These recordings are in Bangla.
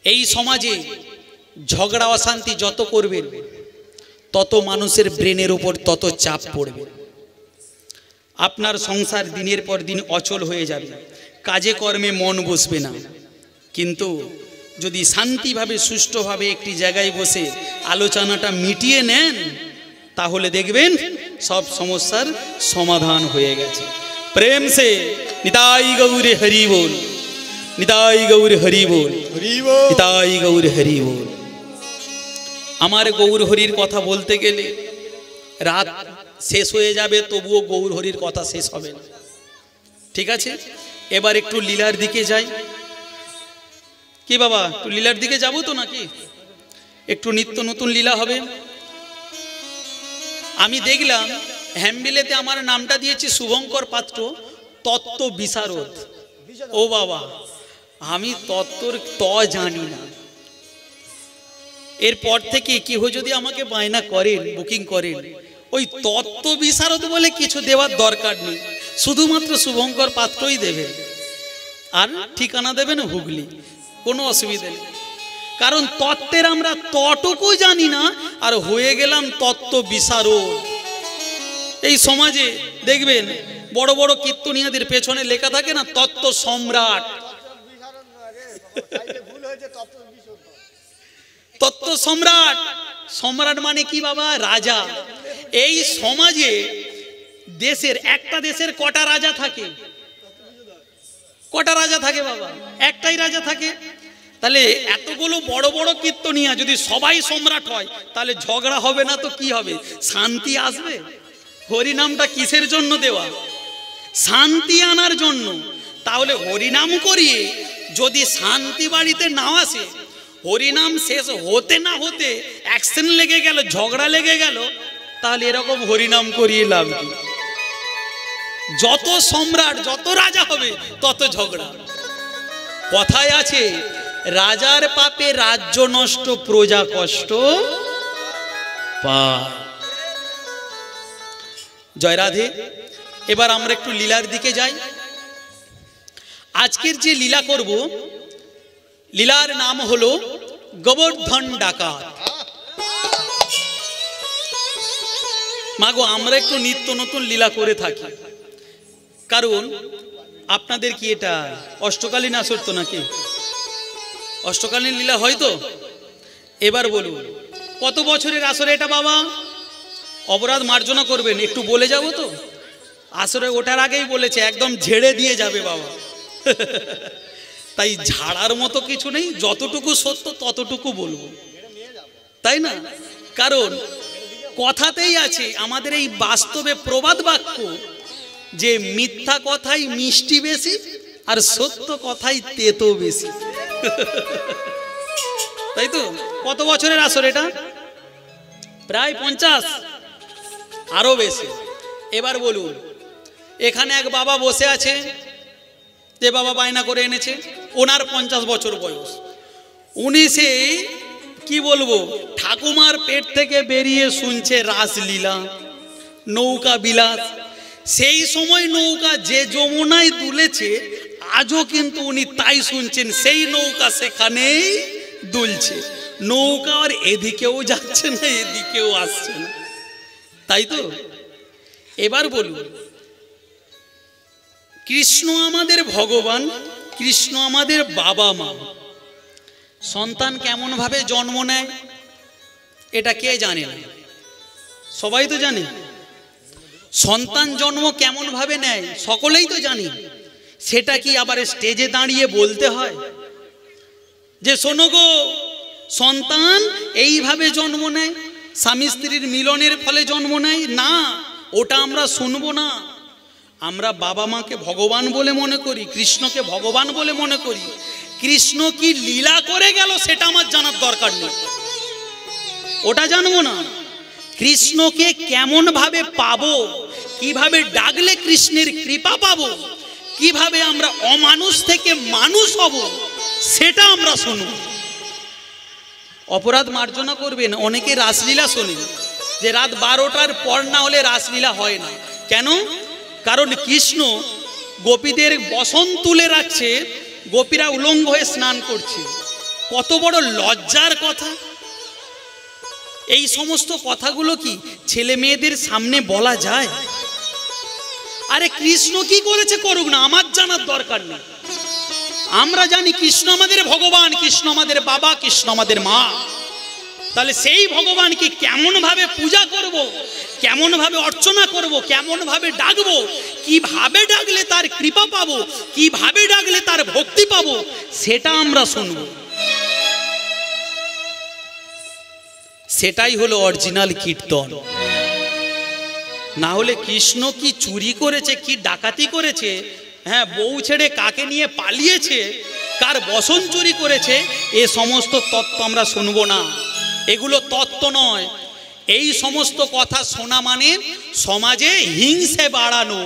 এই সমাজে ঝগড়া অশান্তি যত করবেন তত মানুষের ব্রেনের উপর তত চাপ পড়বে। আপনার সংসার দিনের পর দিন অচল হয়ে যাবে, কাজে কর্মে মন বসবে না। কিন্তু যদি শান্তিভাবে সুষ্ঠুভাবে একটি জায়গায় বসে আলোচনাটা মিটিয়ে নেন তাহলে দেখবেন সব সমস্যার সমাধান হয়ে গেছে। প্রেম সে নিতাই গৌরে হরি বল, নিতাই গৌরে হরি বল, নিতাই গৌরে হরি বল। আমার গৌর হরির কথা বলতে গেলে রাত শেষ হয়ে যাবে, তবুও গৌর হরির কথা শেষ হবে না। ঠিক আছে, এবার একটু লীলার দিকে যাই। কি বাবা, একটু লীলার দিকে যাবো তো নাকি? একটু নিত্য নতুন লীলা হবে। আমি দেখলাম হ্যাম্বিলেতে আমার নামটা দিয়েছি শুভঙ্কর পাত্র, তত্ত্ব বিশারদ। ও বাবা, আমি তত্ত্বর জানি না। এরপর থেকে কেউ যদি আমাকে বায়না করেন, বুকিং করেন, ওই তত্ত্ব বিশারদ বলে কিছু দেওয়ার দরকার নেই, শুধুমাত্র শুভঙ্কর পাত্রই দেবে, আর ঠিকানা দেবেন হুগলি, কোনো অসুবিধা নেই। কারণ তত্ত্বের আমরা তটুকু জানি না, আর হয়ে গেলাম তত্ত্ব বিশারদ। এই সমাজে দেখবেন বড় বড় কীর্তনিয়াদের পেছনে লেখা থাকে না তত্ত্ব সম্রাট, তত্ত্ব সম্রাট। সম্রাট মানে কি বাবা? রাজা। এই সমাজে দেশের, একটা দেশের কটা রাজা থাকে? কটা রাজা থাকে বাবা? একটাই রাজা থাকে। তাহলে এতগুলো বড় বড় কীর্তনিয়া যদি সবাই সম্রাট হয় তাহলে ঝগড়া হবে না তো কি হবে? শান্তি আসবে? হরিনামটা কিসের জন্য দেওয়া? শান্তি আনার জন্য। তাহলে হরিনাম করিয়ে যদি শান্তি বাড়িতে না আসে, হরিনাম শেষ হতে না হতে অ্যাকশন লেগে গেল, ঝগড়া লেগে গেল, তাহলে এরকম হরিনাম করিয়ে লাভ কি? যত সম্রাট, যত রাজা হবে তত ঝগড়া। কথায় আছে রাজার পাপে রাজ্য নষ্ট, প্রজা কষ্ট পায়। জয় রাধে। এবার আমরা একটু লীলার দিকে যাই। আজকের যে লীলা করব, লীলার নাম হলো গোবর্ধন ডাকাত। মাগো, আমরা একটু নিত্য নতুন লীলা করে থাকি, কারণ আপনাদের কি এটা অষ্টকালীন আসর তো নাকি? অষ্টকালীন লীলা হয়তো। এবার বলুন কত বছরের আসরে এটা বাবা? অপরাধ মার্জনা করবেন, একটু বলে যাব তো। আসরে ওঠার আগেই বলেছে একদম ঝেড়ে দিয়ে যাবে বাবা। তাই ঝাড়ার মতো কিছু নেই, যতটুকু সত্য ততটুকু বলবো, তাই না? কারণ কথাতেই আছে, আমাদের এই বাস্তবে প্রবাদ বাক্য, যে মিথ্যা কথাই মিষ্টি বেশি আর সত্য কথাই তেতো বেশি। তাই তো? কত বছরের আসর এটা? প্রায় 50, আরো বেশি। এবার বলুন, এখানে এক বাবা বসে আছে, যে বাবা বায়না করে এনেছে, ওনার 50 বছর বয়স। উনি সেই কি বলবো, ঠাকুমার পেট থেকে বেরিয়ে শুনছে রাসলীলা, নৌকা বিলাস। সেই সময় নৌকা যে যমুনায় দুলেছে, আজও কিন্তু উনি তাই শুনছেন, সেই নৌকা সেখানেই দুলছে। নৌকা আর এদিকেও যাচ্ছে না, এদিকেও আসছে না, তাই তো? এবার বলুন, কৃষ্ণ আমাদের ভগবান, কৃষ্ণ আমাদের বাবা মা। সন্তান কেমন ভাবে জন্ম নেয় এটা কে জানে না? সবাই তো জানে। সন্তান জন্ম কেমন ভাবে নেয় সকলেই তো জানি। সেটা কি আবার স্টেজে দাঁড়িয়ে বলতে হয় যে শোনো গো, সন্তান এইভাবে জন্ম নেয়, স্বামী স্ত্রীর মিলনের ফলে জন্ম নেয়? না, ওটা আমরা শুনবো না। আমরা বাবা মাকে ভগবান বলে মনে করি, কৃষ্ণকে ভগবান বলে মনে করি। কৃষ্ণ কি লীলা করে গেল সেটা আমার জানার দরকার নেই, ওটা জানবো না। কৃষ্ণকে কেমন ভাবে পাবো, কিভাবে ডাকলে কৃষ্ণের কৃপা পাবো, কিভাবে আমরা অমানুষ থেকে মানুষ হব, সেটা আমরা শুনব। অপরাধ মার্জনা করবেন। অনেকে রাসলীলা শোনেন যে রাত 12টার পর না হলে রাসলীলা হয় না। কেন? কারণ কৃষ্ণ গোপীদের বসন তুলে রাখছে, গোপীরা উলঙ্গ হয়ে স্নান করছে। কত বড় লজ্জার কথা। এই সমস্ত কথাগুলো কি ছেলে মেয়েদের সামনে বলা যায়? আরে কৃষ্ণ কি করেছে করুক না, আমার জানার দরকার নেই। আমরা জানি কৃষ্ণ আমাদের ভগবান, কৃষ্ণ আমাদের বাবা, কৃষ্ণ আমাদের মা। তাহলে সেই ভগবানকে কেমন ভাবে পূজা করব, কেমন ভাবে অর্চনা করব, কেমন ভাবে ডাকবো, কিভাবে ডাকলে তার কৃপা পাবো, কিভাবে ডাকলে তার ভক্তি পাবো, সেটা আমরা শুনব। সেটাই হলো অরিজিনাল কীর্তন। না হলে কৃষ্ণ কি চুরি করেছে, কি ডাকাতি করেছে, হ্যাঁ বউ ছেড়ে কাকে নিয়ে পালিয়েছে, কার বসন চুরি করেছে, এ সমস্ত তত্ত্ব আমরা শুনবো না। এগুলো তত্ত্ব নয়। এই সমস্ত কথা শোনা মানে সমাজে হিংসে বাড়ানো।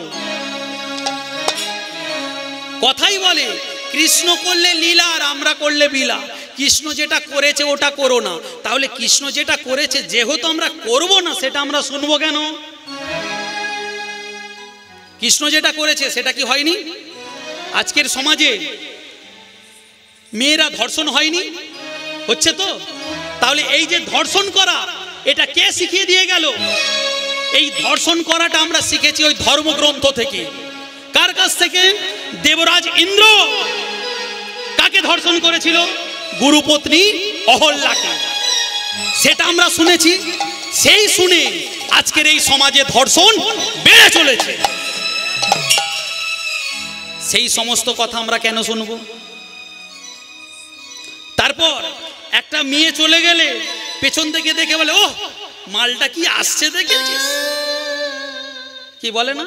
কথাই বলে কৃষ্ণ করলে লীলা আর আমরা করলে বিলা। কৃষ্ণ যেটা করেছে ওটা করো না। তাহলে কৃষ্ণ যেটা করেছে যেহেতু আমরা করব না, সেটা আমরা শুনবো কেন? কৃষ্ণ যেটা করেছে সেটা কি হয়নি? আজকের সমাজে মেয়েরা ধর্ষণ হয়নি? হচ্ছে তো। তাহলে এই যে ধর্ষণ করা, এটা কে শিখিয়ে দিয়ে গেল? এই ধর্ষণ করাটা আমরা শিখেছি ওই ধর্মগ্রন্থ থেকে। কার কাছ থেকে? দেবরাজ ইন্দ্র কাকে ধর্ষণ করেছিল? গুরুপত্নী অহল্যাকে। সেটা আমরা শুনেছি। সেই শুনে আজকের এই সমাজে ধর্ষণ বেড়ে চলেছে। সেই সমস্ত কথা আমরা কেন শুনবো? তারপর একটা মেয়ে চলে গেলে পেছন থেকে দেখে বলে, ও মালটা কি আসছে দেখেছিস, কি বলে না?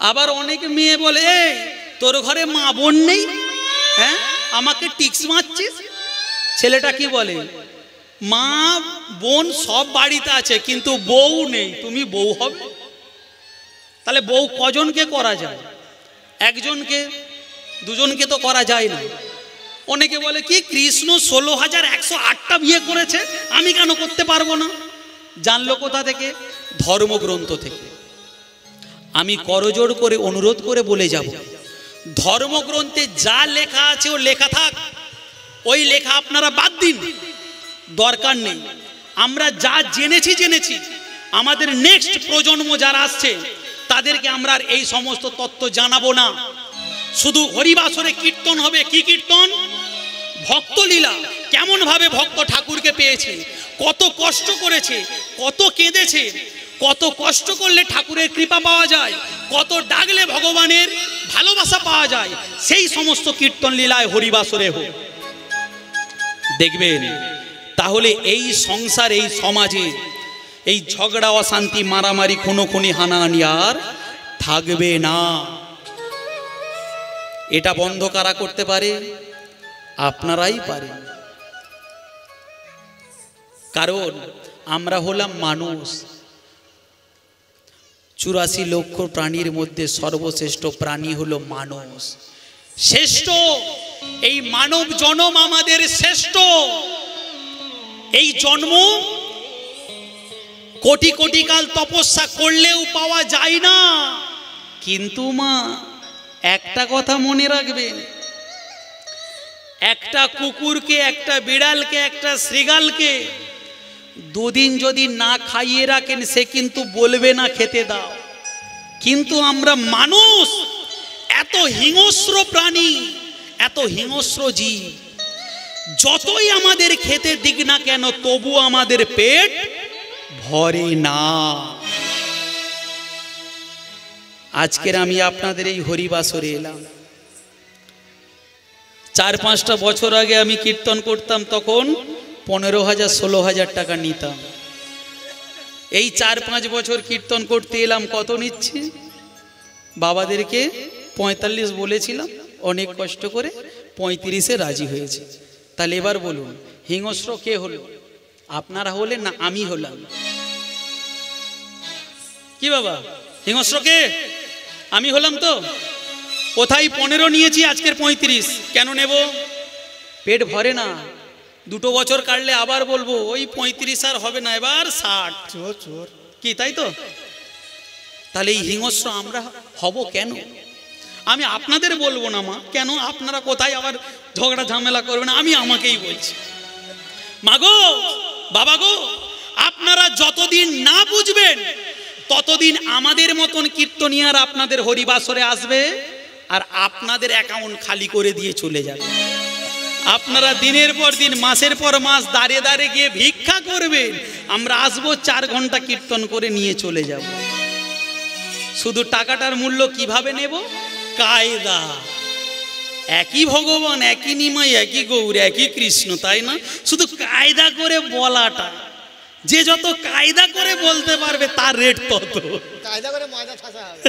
আবার অনেক মেয়ে বলে, এই তোর ঘরে মা বোন নেই, হ্যাঁ আমাকে টিক্স মারছিস। ছেলেটা কি বলে, মা বোন সব বাড়িতে আছে কিন্তু বউ নেই, তুমি বউ হবে। তাহলে বউ কজনকে করা যায়? একজনকে, দুজনকে তো করা যায় না। অনেকে বলে কি কৃষ্ণ 16,108টা বিয়ে করেছে, আমি কেন করতে পারবো না? জানলো কোথা থেকে? ধর্মগ্রন্থ থেকে। আমি করজোড় করে অনুরোধ করে বলে যাব, ধর্মগ্রন্থে যা লেখা আছে ও লেখা থাক। ওই লেখা আপনারা বাদ দিন, দরকার নেই। আমরা যা জেনেছি, আমাদের নেক্সট প্রজন্ম যারা আসছে তাদেরকে আমরা আর এই সমস্ত তত্ত্ব জানাবো না। শুধু হরিবাসরে কীর্তন হবে। কি কীর্তন? ভক্তলীলা। কেমন ভাবে ভক্ত ঠাকুরকে পেয়েছে, কত কষ্ট করেছে, কত কেঁদেছে, কত কষ্ট করলে ঠাকুরের কৃপা পাওয়া যায়, কত ডাকলে ভগবানের ভালোবাসা পাওয়া যায়, সেই সমস্ত কীর্তন লীলায় হরিবাসরে হোক। দেখবেন তাহলে এই সংসার, এই সমাজে এই ঝগড়া, অশান্তি, মারামারি, খুনোখুনি, হানাহানি আর থাকবে না। এটা বন্ধ কারা করতে পারে? আপনারাই পারেন। কারণ আমরা হলাম মানুষ। 84 লক্ষ প্রাণীর মধ্যে সর্বশ্রেষ্ঠ প্রাণী হলো মানুষ। শ্রেষ্ঠ এই মানব জন্ম আমাদের শ্রেষ্ঠ। এই জন্ম কোটি কোটি কাল তপস্যা করলেও পাওয়া যায় না। কিন্তু মা একটা কথা মনে রাখবেন, একটা কুকুরকে, একটা বিড়ালকে, একটা শৃগালকে দুদিন যদি না খাইয়ে রাখেন সে কিন্তু বলবে না খেতে দাও। কিন্তু আমরা মানুষ এত হিংস্র প্রাণী, এত হিংস্র জীব, যতই আমাদের খেতে দিক না কেন তবু আমাদের পেট ভরে না। আজকের আমি আপনাদের এই হরিবাসরে এলাম। 4-5টা বছর আগে আমি কীর্তন করতাম, তখন 15,000 16,000 টাকা নিতাম। এই 4-5 বছর কীর্তন করতে এলাম, কত নিচ্ছি? বাবাদেরকে 45 বলেছিলাম, অনেক কষ্ট করে 35-এ রাজি হয়েছে। তাহলে এবার বলুন হিংস্র কে হলো? আপনারা হলেন না আমি হলাম? কি বাবা, হিংস্র কে? আমি হলাম তো। কোথায় 15 নিয়েছি, আজকের 35। কেন নেব? পেট ভরে না। 2 বছর কাটলে আবার বলবো ওই 35 আর হবে না, এবার 60। কি তাই তো? তাহলে এই হিংস্র আমরা হব কেন? আমি আপনাদের বলবো না মা, কেন আপনারা কোথায় আবার ঝগড়া ঝামেলা করবেন, আমি আমাকেই বলছি। মাগো বাবা গো, আপনারা যতদিন না বুঝবেন ততদিন আমাদের মতন কীর্তনিয়ার আপনাদের হরিবাসরে আসবে আর আপনাদের অ্যাকাউন্ট খালি করে দিয়ে চলে যাবে। আপনারা দিনের পর দিন মাসের পর মাস দাঁড়িয়ে দাঁড়িয়ে গিয়ে ভিক্ষা করবেন, আমরা আসবো 4 ঘন্টা কীর্তন করে নিয়ে চলে যাব। শুধু টাকাটার মূল্য কিভাবে নেব? কায়দা। একই ভগবান, একই নিমাই, একই গৌর, একই কৃষ্ণ, তাই না? শুধু কায়দা করে বলাটা, যে যত কায়দা করে বলতে পারবে তার রেট তত। কায়দা করে ময়দা ঠাসা হবে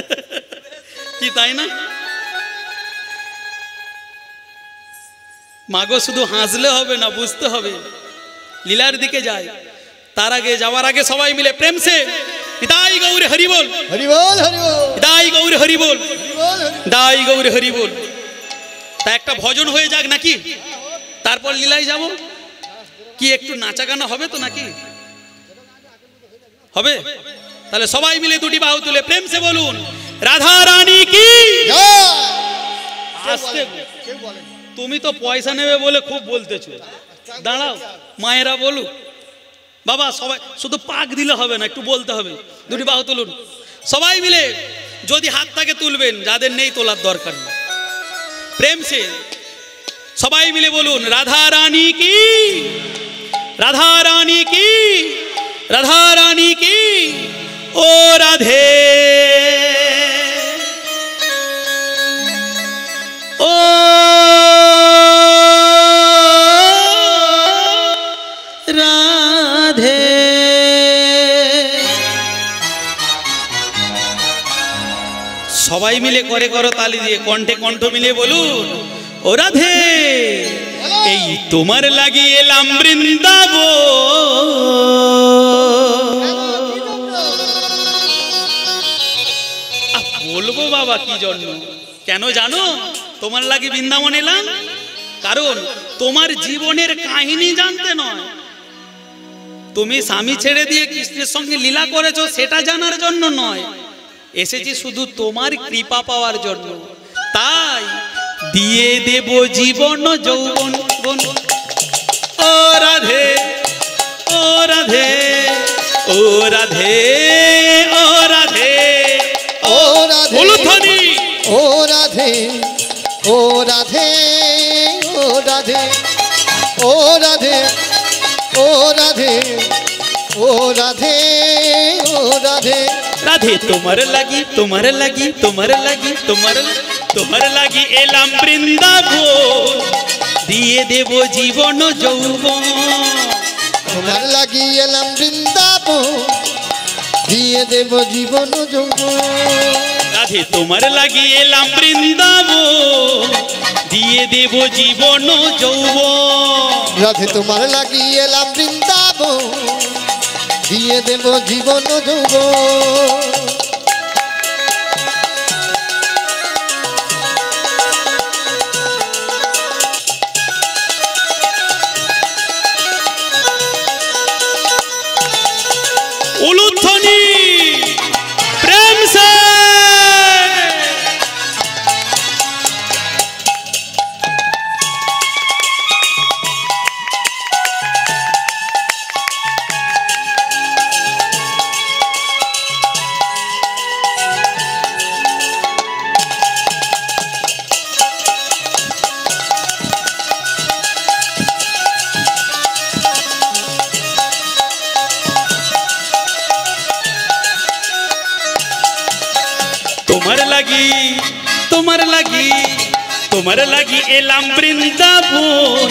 কি তাই না? মাগো শুধু হাসলে হবে না, বুঝতে হবে। লীলার দিকে যায়, তার আগে যাওয়ার আগে সবাই মিলে প্রেম সে নিতাই গৌর হরি বল, হরি বল, হরি বল, নিতাই গৌর হরি বল, নিতাই গৌর হরি বল। তা একটা ভজন হয়ে যাক নাকি, তারপর লীলায় যাব। কি একটু নাচা গানা হবে তো নাকি? হবে? তাহলে সবাই মিলে দুটি বাহু তুলে প্রেম সে বলুন রাধা রানী কি। আস্তে, তুমি তো পয়সা নেবে বলে খুব বলতেছো, দাঁড়াও মায়েরা বলুক। বাবা সবাই শুধু পাক দিলে হবে না, একটু বলতে হবে। দুটি বাহু তুলুন সবাই মিলে, যদি হাত থাকে তুলবেন, যাদের নেই তোলার দরকার নেই। প্রেম সে সবাই মিলে বলুন রাধা রানী কি, রাধা রানী কি, রাধা রানী কি। ও রাধে, ও রাধে। সবাই মিলে করে করো তালি দিয়ে, কণ্ঠে কণ্ঠ মিলে বলুন ও রাধে। এই তোমার লাগিয়ে এলাম বৃন্দাবন। বলবো বাবা কি জন্য, কেন জানো? তোমার লাগি বৃন্দাবন এলাম, কারণ তোমার জীবনের কাহিনী জানতে নয়, তুমি স্বামী ছেড়ে দিয়ে কৃষ্ণের সঙ্গে লীলা করেছো সেটা জানার জন্য নয়, এসেছি শুধু তোমার কৃপা পাওয়ার জন্য। তাই দিয়ে দেব জীবন যৌবন। ও রাধে, ও রাধে, ও রাধে, ও রাধে, ও রাধে, ও রাধে, ও রাধে, ও রাধে, ও রাধে, ও রাধে, ও রাধে, ও রাধে। রাধে তোমার লাগি, তোমার লাগি, তোমার লাগি, তোমার তোমার লাগি এলাম বৃন্দাবন, দিয়ে দেব জীবন যৌবন। তোমার লাগি এলাম বৃন্দাবন, দিয়ে দেব জীবন যৌবন। রাধে তোমার লাগি এলাম বৃন্দাবন, দিয়ে দেব জীবন যৌবন। রাধে তোমার লাগি এলাম বৃন্দাবন, দিয়ে দেব জীবন যৌবন। उलूध्वनि प्रेम से তোমার লাগি এলাম বৃন্দাবন,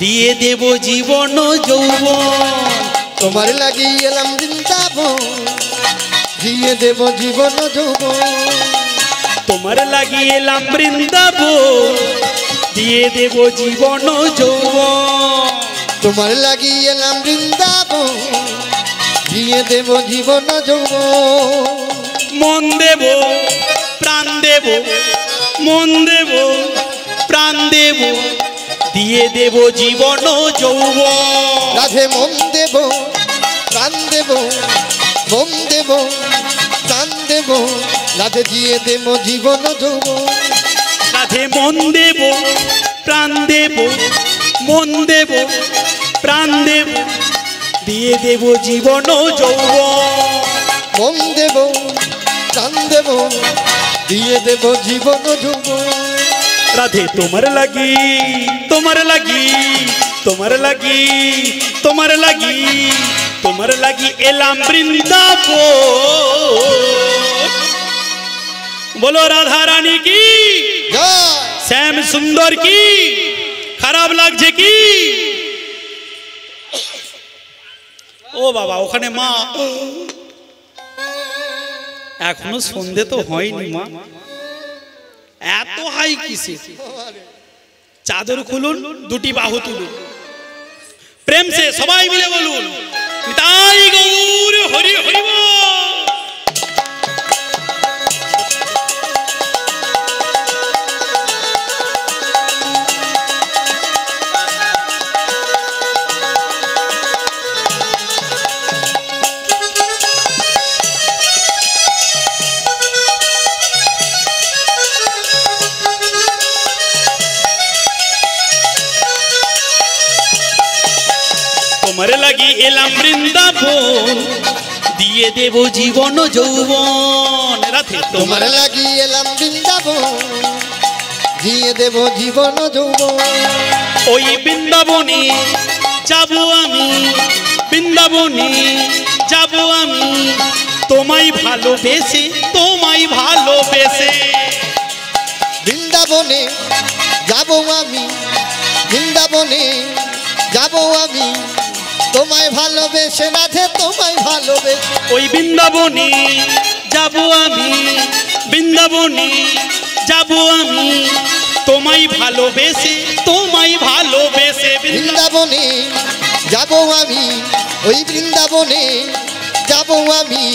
দিয়ে দেব জীবন যৌবন। তোমার লাগি এলাম বৃন্দাবন, দিয়ে দেব জীবন যৌবন। তোমার লাগি এলাম বৃন্দাবন, দিয়ে দেব জীবন যৌবন। তোমার লাগি এলাম বৃন্দাবন, দিয়ে দেব জীবন যৌবন। মন দেব প্রাণ দেব, মন দেব প্রাণ দেব, দিয়ে দেব জীবন যৌবন। রাধে মন দেব প্রাণ দেব, মন দেব প্রাণ দেব, রাধে দিয়ে দেব জীবন যৌবন। রাধে মন দেব প্রাণ দেব, মন দেব প্রাণ দেব, দিয়ে দেব জীবন যৌবন। মন দেব প্রাণ দেব, দিয়ে দেব জীবন যৌবন। রাধে তোমার লাগি, তোমার লাগি, তোমার লাগি, তোমার লাগি, তোমার লাগি এলাম বৃন্দাবন। বলো রাধা রানী কি, জয়। শ্যাম সুন্দর কি, খারাপ লাগছে কি? ও বাবা, ওখানে মা, এখনো সন্ধে তো হয়নি মা, এত হাই কিসে? চাদর খুলুন, দুটি বাহু তুলুন, প্রেম সে সবাই মিলে বলুন তাই গৌর হরি হরি বল। তোমার লাগি এলাম বৃন্দাবন, দিয়ে দেব জীবন যৌবন। রাধে তোমার লাগি এলাম বৃন্দাবন, দিয়ে দেব জীবন যৌবন। ওই বৃন্দাবনে যাব আমি, বৃন্দাবনে যাব আমি, তোমায় ভালোবেসে, তোমায় ভালোবেসে। বৃন্দাবনে যাব আমি, বৃন্দাবনে যাব আমি, তোমায় ভালোবেসে রাধে তোমায় ভালোবেসে। ওই বৃন্দাবনে যাব আমি, বৃন্দাবনে যাব আমি, তোমায় ভালোবেসে, তোমায় ভালোবেসে। বৃন্দাবনে যাব আমি, ওই বৃন্দাবনে যাব আমি,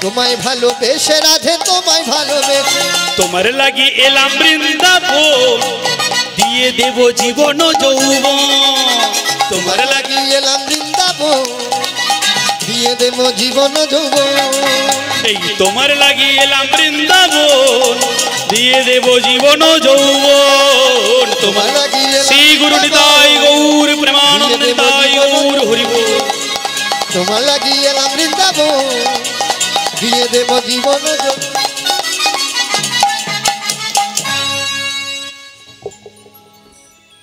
তোমায় ভালোবেসে রাধে তোমায় ভালোবেসে। তোমার লাগি এলাম বৃন্দাবন, দিয়ে দেব জীবন যৌবন। তোমার লাগি এলাম বৃন্দাবন, দিয়ে দেব জীবন যৌবন। এই তোমার লাগি এলাম বৃন্দাবন, দিয়ে দেব জীবন যৌবন। তোমার লাগি এলাম শ্রী গুরু নিতাই গৌর প্রেমানন্দ নিতাই গৌর হরি বল। তোমার লাগি এলাম বৃন্দাবন, দিয়ে দেব জীবন যৌবন।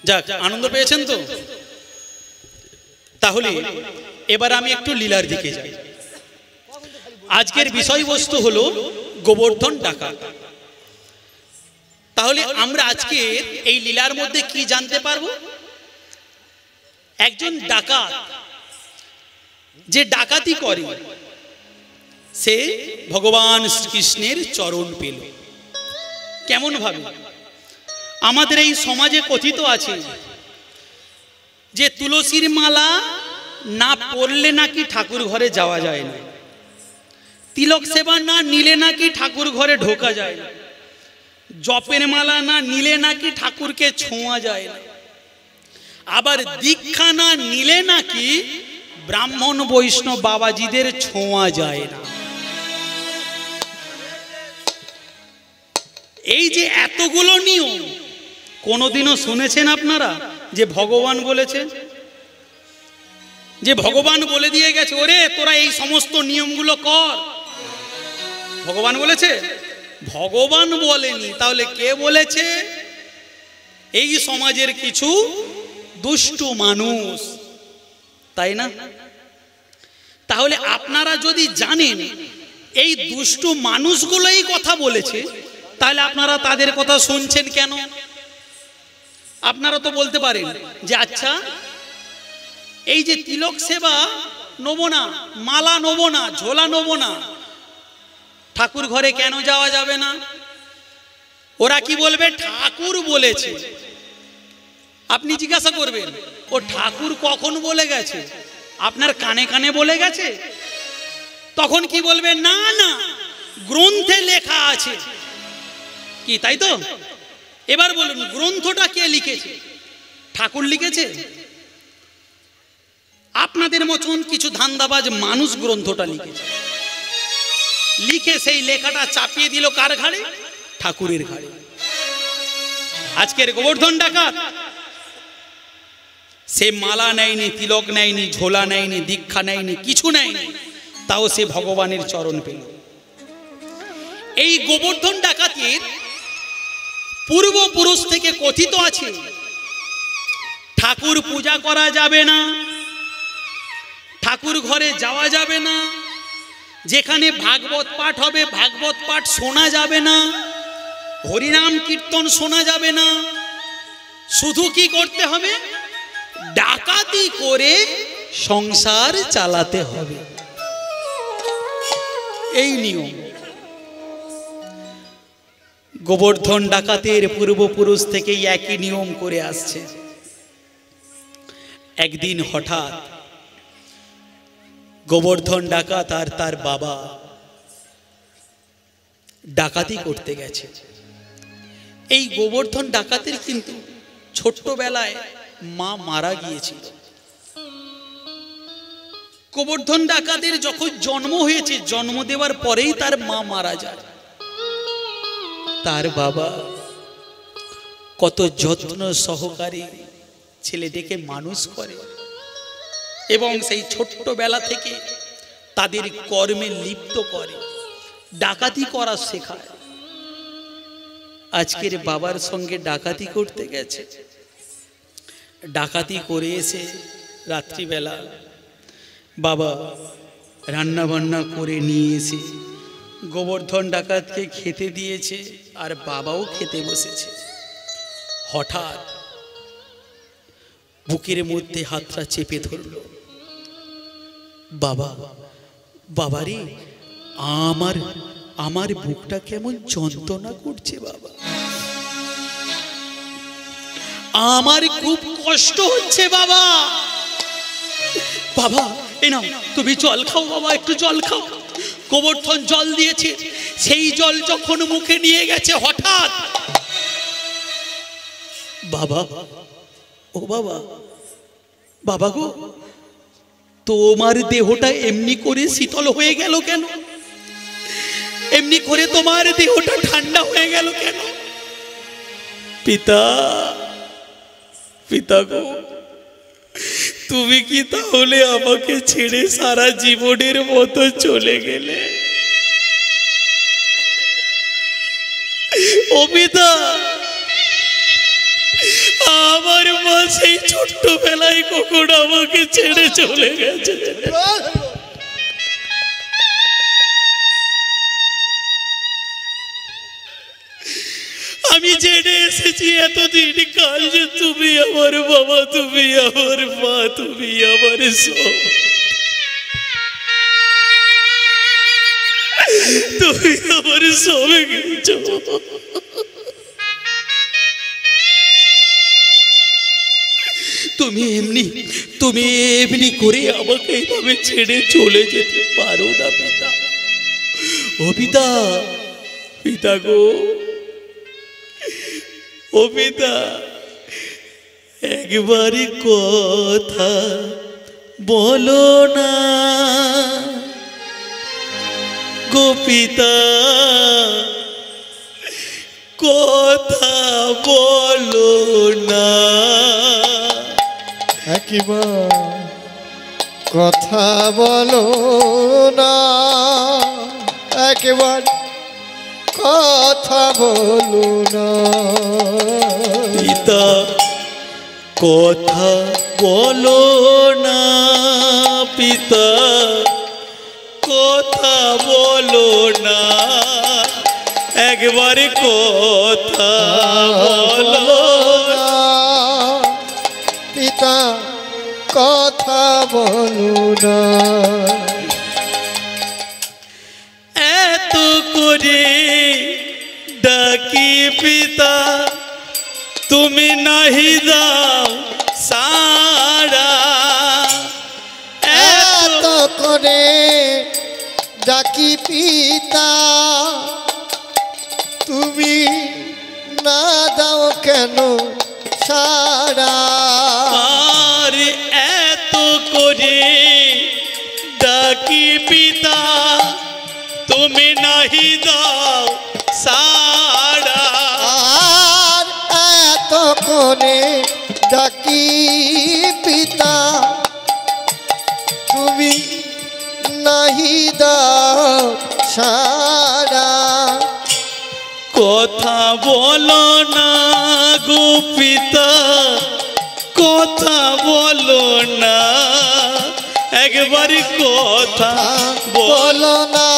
যাক, আনন্দ পেয়েছেন তো? তাহলে এবার আমি একটু লীলার দিকে যাই। আজকের বিষয়বস্তু হলো গোবর্ধন ডাকাত। তাহলে আমরা আজকে এই লীলার মধ্যে কি জানতে পারবো? একজন ডাকাত যে ডাকাতি করে সে ভগবান শ্রীকৃষ্ণের চরণ পেল। কেমন ভাবে? আমাদের এই সমাজে কথিত আছে যে তুলসীর মালা না পরলে নাকি ঠাকুর ঘরে যাওয়া যায় না, তিলক সেবা না নিলে নাকি ঠাকুর ঘরে ঢোকা যায় না, জপের মালা না নিলে নাকি ঠাকুরকে ছোঁয়া যায় না, আবার দীক্ষা না নিলে নাকি ব্রাহ্মণ বৈষ্ণব বাবাজিদের ছোঁয়া যায় না। এই যে এতগুলো নিয়ম, কোনোদিনও শুনেছেন আপনারা যে ভগবান বলেছে? যে ভগবান বলে দিয়ে গেছে ওরে তোরা এই সমস্ত নিয়মগুলো কর, ভগবান বলেছে? ভগবান বলেনি, তাহলে কে বলেছে? এই সমাজের কিছু দুষ্টু মানুষ, তাই না? তাহলে আপনারা যদি জানেন এই দুষ্টু মানুষগুলোই কথা বলেছে, তাহলে আপনারা তাদের কথা শুনছেন কেন? আপনারা তো বলতে পারেন যে আচ্ছা এই যে তিলক সেবা নেবো না, মালা নেবো না, ঝোলা নেবো না, ঠাকুর ঘরে কেন যাওয়া যাবে না? ওরা কি বলবে? ঠাকুর বলেছে। আপনি জিজ্ঞাসা করবেন ও ঠাকুর কখন বলে গেছে? আপনার কানে কানে বলে গেছে? তখন কি বলবে? না না, গ্রন্থে লেখা আছে। কি তাই তো? এবার বলুন, গ্রন্থটা কে লিখেছে? ঠাকুর লিখেছে? আপনাদের মতন কিছু ধান্দাবাজ মানুষ গ্রন্থটা লিখেছে। লিখে সেই লেখাটা চাপিয়ে দিল কার ঘাড়ে? ঠাকুরের ঘাড়ে। আজকের গোবর্ধন ডাকাত সে মালা নেয়নি, তিলক নেয়নি, ঝোলা নেয়নি, দীক্ষা নেয়নি, কিছু নেয়নি, তাও সে ভগবানের চরণ পেল। এই গোবর্ধন ডাকাতের পূর্বপুরুষ থেকে কথিত আছে ঠাকুর পূজা করা যাবে না, ঠাকুর ঘরে যাওয়া যাবে না, যেখানে ভাগবত পাঠ হবে ভাগবত পাঠ শোনা যাবে না, হরিনাম কীর্তন শোনা যাবে না, শুধু কি করতে হবে? ডাকাতি করে সংসার চালাতে হবে। এই নিয়ম গোবর্ধন ডাকাতের পূর্বপুরুষ থেকেই একই নিয়ম করে আসছে। একদিন হঠাৎ গোবর্ধন ডাকাত আর তার বাবা ডাকাতি করতে গেছে। এই গোবর্ধন ডাকাতের কিন্তু ছোট্টবেলায় মা মারা গিয়েছিল। গোবর্ধন ডাকাতের যখন জন্ম হয়েছে, জন্ম দেওয়ার পরেই তার মা মারা যায়। তার বাবা কত যত্ন সহকারে ছেলেটিকে মানুষ করে এবং সেই ছোট্টবেলা থেকে তাদের কর্মে লিপ্ত করে, ডাকাতি করা শেখায়। আজকের বাবার সঙ্গে ডাকাতি করতে গেছে। ডাকাতি করে এসে রাত্রিবেলা বাবা রান্না বান্না করে নিয়ে এসে গোবর্ধন ডাকাতকে খেতে দিয়েছে, আর বাবাও খেতে বসেছে। হঠাৎ বুকের মধ্যে হাতটা চেপে ধরল। বাবা, বাবারে, আমার বুকটা কেমন যন্ত্রণা করছে বাবা, আমার খুব কষ্ট হচ্ছে বাবা। বাবা এই নাও তুমি জল খাও বাবা, একটু জল খাও। গোবর্ধন জল দিয়েছে, সেই জল যখন মুখে নিয়ে গেছে হঠাৎ বাবা, ও বাবা, বাবা গো, তোমার দেহটা এমনি করে শীতল হয়ে গেল কেন? এমনি করে তোমার দেহটা ঠান্ডা হয়ে গেল কেন? পিতা, পিতা গো, তুমি কি তাহলে আমাকে ছেড়ে সারা জীবনের মতো চলে গেলে? ও পিতা, আমার মা সেই ছোট্টবেলায় কখন আমাকে ছেড়ে চলে গেছে। আমি জেনে এসেছি এতদিন কাল যে তুমি আমার বাবা, তুমি আমার মা, তুমি আমার সব, তুমি আমার সবে গেছ। তুমি এমনি করে আমাকে এইভাবে ছেড়ে চলে যেতে পারো না পিতা। ও পিতা, পিতা গো, ও পিতা, একবারই কথা বলো না গো পিতা, কথা বলো না। একবার কথা বলো না, একবার কথা বলো না পিতা, কথা বলো না পিতা, কথা বলো না, একবার কথা বলো না পিতা, কথা বলো না। এত করে ডাকি পিতা, তুমি নাহি দাও সাড়া। এত করে ডাকি পিতা, তুমি না দাও কেন সাড়া। আর এত করে ডাকি পিতা, তুমি নাহি দাও সাড়া। আর এত কোণে ডাকি পিতা, তুমি নাহি দাও সাড়া। কথা বলো না গো পিতা, কথা বলো না, একবার কথা বলো না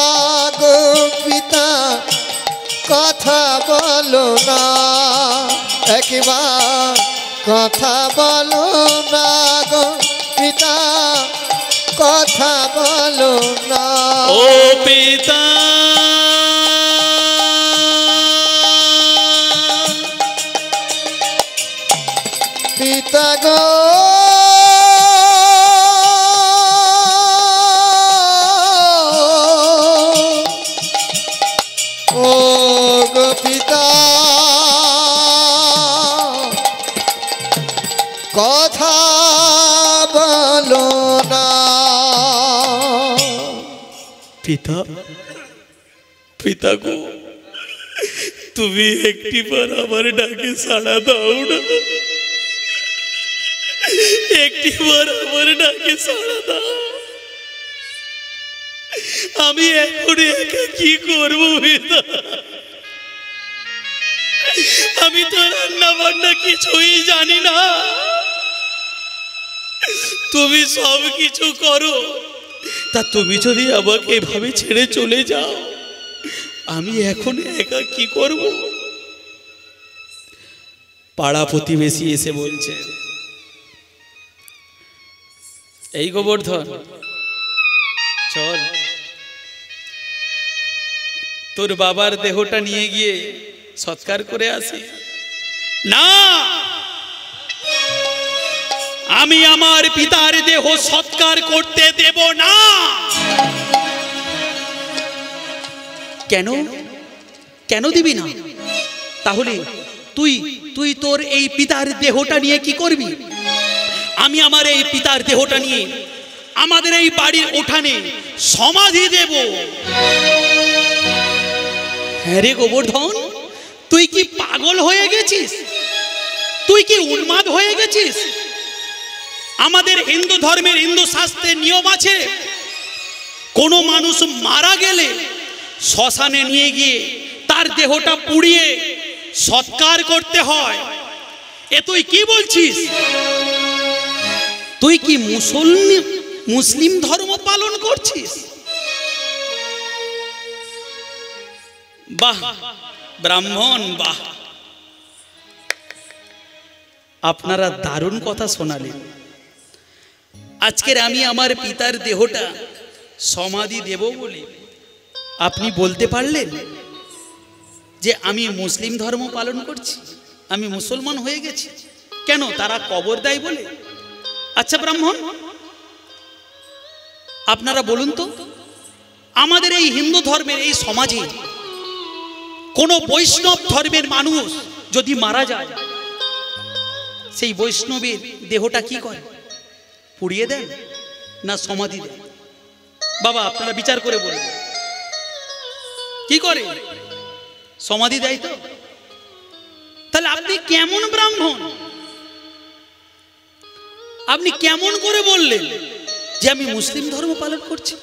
গো পিতা, কথা বলো না, একবার কথা বলো না গো পিতা, কথা বলো না। ও পিতা পিতা গো, ও গো পিতা, কথা বলো না। পিতা, পিতা গো, তুমি একটিবার আমার ডাকে সাড়া দাও না, একটিবার আমার ডাকে সাড়া দাও। আমি এখন একা কি করবো পিতা? আমি তো রান্না বান্না কিছুই জানি না, তুমি সব কিছু করো। তা তুমি যদি আমাকে এভাবে ছেড়ে চলে যাও, আমি এখন একা কি করব? পাড়া প্রতিবেশী এসে বলছে, এই গোবর্ধন চল, তোর বাবার দেহটা নিয়ে গিয়ে সৎকার করে আসি। না, আমি আমার পিতার দেহ সৎকার করতে দেব না। কেন? কেন দিবি না? তাহলে তুই তুই তোর এই পিতার দেহটা নিয়ে কি করবি? আমি আমার এই পিতার দেহটা নিয়ে আমাদের এই বাড়ির উঠানে সমাধি দেব। হ্যাঁ রে গোবর্ধন, তুই কি পাগল হয়ে গেছিস? তুই কি উন্মাদ হয়ে গেছিস? আমাদের হিন্দু ধর্মের, হিন্দু শাস্ত্রের নিয়ম আছে, কোনো মানুষ মারা গেলে শ্মশানে নিয়ে গিয়ে তার দেহটা পুড়িয়ে সৎকার করতে হয়। এ তুই কি বলছিস? তুই কি মুসলিম ধর্ম পালন করছিস? বাহ ব্রাহ্মণ, বাহ, আপনারা দারুণ কথা শোনালেন। আজকের আমি আমার পিতার দেহটা সমাধি দেব বলে আপনি বলতে পারলেন যে আমি মুসলিম ধর্ম পালন করছি, আমি মুসলমান হয়ে গেছি। কেন? তারা কবর দেয় বলে? আচ্ছা ব্রাহ্মণ, আপনারা বলুন তো, আমাদের এই হিন্দু ধর্মের এই সমাজে কোন বৈষ্ণব ধর্মের মানুষ যদি মারা যায়, সেই বৈষ্ণবের দেহটা কি করে? পুড়িয়ে দেন না সমাধি দেন? বাবা আপনারা বিচার করে বলুন, কি করে? সমাধি দেয় তো? তাহলে আপনি কেমন ব্রাহ্মণ? আপনি কেমন করে বললেন যে আমি মুসলিম ধর্ম পালন করছি?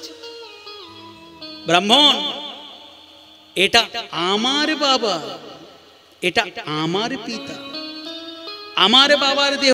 ব্রাহ্মণ, এটা আমার বাবা, এটা আমার পিতা, আমার বাবার দেহ